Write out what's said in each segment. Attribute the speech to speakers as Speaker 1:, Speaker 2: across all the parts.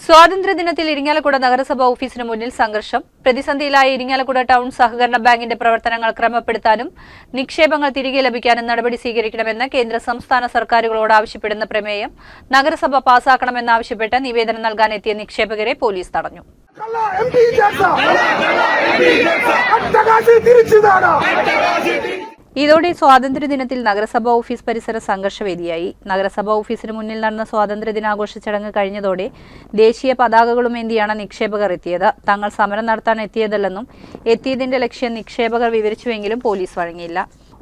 Speaker 1: സ്വാതന്ത്ര്യദിനത്തിൽ ഇരിങ്ങാലക്കുട നഗരസഭ ഓഫീസിന് മുന്നിൽ സംഘർഷം. പ്രതിസന്ധിയിലായ ഇരിങ്ങാലക്കുട ടൗൺ സഹകരണ ബാങ്കിന്റെ പ്രവർത്തനങ്ങൾ ക്രമപ്പെടുത്താനും നിക്ഷേപങ്ങൾ തിരികെ ലഭിക്കാനും നടപടി സ്വീകരിക്കണമെന്ന് കേന്ദ്ര സംസ്ഥാന സർക്കാരുകളോട് ആവശ്യപ്പെടുന്ന പ്രമേയം നഗരസഭ പാസാക്കണമെന്നാവശ്യപ്പെട്ട് നിവേദനം നൽകാനെത്തിയ നിക്ഷേപകരെ പോലീസ് തടഞ്ഞു. ഇതോടെ സ്വാതന്ത്ര്യദിനത്തിൽ നഗരസഭാ ഓഫീസ് പരിസരം സംഘർഷവേദിയായി. നഗരസഭാ ഓഫീസിന് മുന്നിൽ നടന്ന സ്വാതന്ത്ര്യദിനാഘോഷ ചടങ്ങ് കഴിഞ്ഞതോടെ ദേശീയ പതാകകളുമേന്തിയാണ് നിക്ഷേപകർ എത്തിയത്. തങ്ങൾ സമരം നടത്താൻ എത്തിയതല്ലെന്നും എത്തിയതിന്റെ ലക്ഷ്യം നിക്ഷേപകർ വിവരിച്ചുവെങ്കിലും പോലീസ് വഴങ്ങിയില്ല.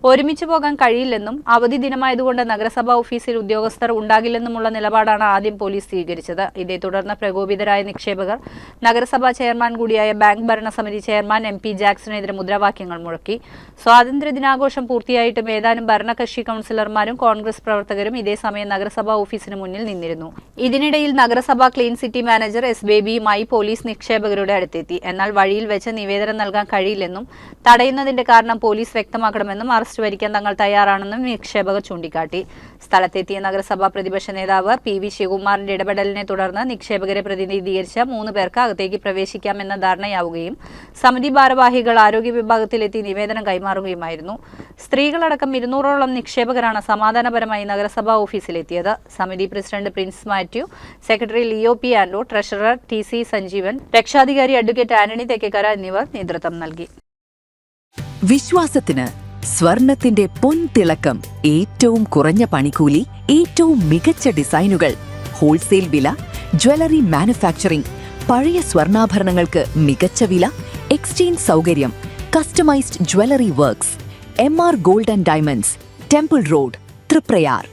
Speaker 1: ഒരുമിച്ച് പോകാൻ കഴിയില്ലെന്നും അവധി ദിനമായതുകൊണ്ട് നഗരസഭാ ഓഫീസിൽ ഉദ്യോഗസ്ഥർ ഉണ്ടാകില്ലെന്നുമുള്ള നിലപാടാണ് ആദ്യം പോലീസ് സ്വീകരിച്ചത്. ഇതേ തുടർന്ന് പ്രകോപിതരായ നിക്ഷേപകർ നഗരസഭാ ചെയർമാൻ കൂടിയായ ബാങ്ക് ഭരണസമിതി ചെയർമാൻ MP ജാക്സണെതിരെ മുദ്രാവാക്യങ്ങൾ മുഴക്കി. സ്വാതന്ത്ര്യദിനാഘോഷം പൂർത്തിയായിട്ടും ഏതാനും ഭരണകക്ഷി കൌൺസിലർമാരും കോൺഗ്രസ് പ്രവർത്തകരും ഇതേസമയം നഗരസഭാ ഓഫീസിന് മുന്നിൽ നിന്നിരുന്നു. ഇതിനിടയിൽ നഗരസഭാ ക്ലീൻ സിറ്റി മാനേജർ S. ബേബിയുമായി പോലീസ് നിക്ഷേപകരുടെ അടുത്തെത്തി. എന്നാൽ വഴിയിൽ വെച്ച് നിവേദനം നൽകാൻ കഴിയില്ലെന്നും തടയുന്നതിന്റെ കാരണം പോലീസ് വ്യക്തമാക്കണമെന്നും വരിക്കാൻ തങ്ങൾ തയ്യാറാണെന്നും നിക്ഷേപകർ ചൂണ്ടിക്കാട്ടി. സ്ഥലത്തെത്തിയ നഗരസഭാ പ്രതിപക്ഷ നേതാവ് PV ശിവകുമാറിന്റെ ഇടപെടലിനെ തുടർന്ന് നിക്ഷേപകരെ പ്രതിനിധീകരിച്ച 3 പേർക്ക് അകത്തേക്ക് പ്രവേശിക്കാമെന്ന ധാരണയാവുകയും സമിതി ഭാരവാഹികൾ ആരോഗ്യ വിഭാഗത്തിലെത്തി നിവേദനം കൈമാറുകയുമായിരുന്നു. സ്ത്രീകളടക്കം 200ഓളം നിക്ഷേപകരാണ് സമാധാനപരമായി നഗരസഭാ ഓഫീസിലെത്തിയത്. സമിതി president Prince Mathew, secretary Leo P. ആൻഡോ, ട്രഷറർ TC സഞ്ജീവൻ, രക്ഷാധികാരി അഡ്വക്കേറ്റ് ആന്റണി തെക്കേക്കര എന്നിവർ നേതൃത്വം നൽകി.
Speaker 2: വിശ്വാസത്തിന് സ്വർണത്തിന്റെ പൊൻതിളക്കം, ഏറ്റവും കുറഞ്ഞ പണിക്കൂലി, ഏറ്റവും മികച്ച ഡിസൈനുകൾ, ഹോൾസെയിൽ വില, ജ്വല്ലറി മാനുഫാക്ചറിംഗ്, പഴയ സ്വർണ്ണാഭരണങ്ങൾക്ക് മികച്ച വില, എക്സ്ചേഞ്ച് സൗകര്യം, customised jewellery works. MR gold and diamonds, temple road, Triprayar.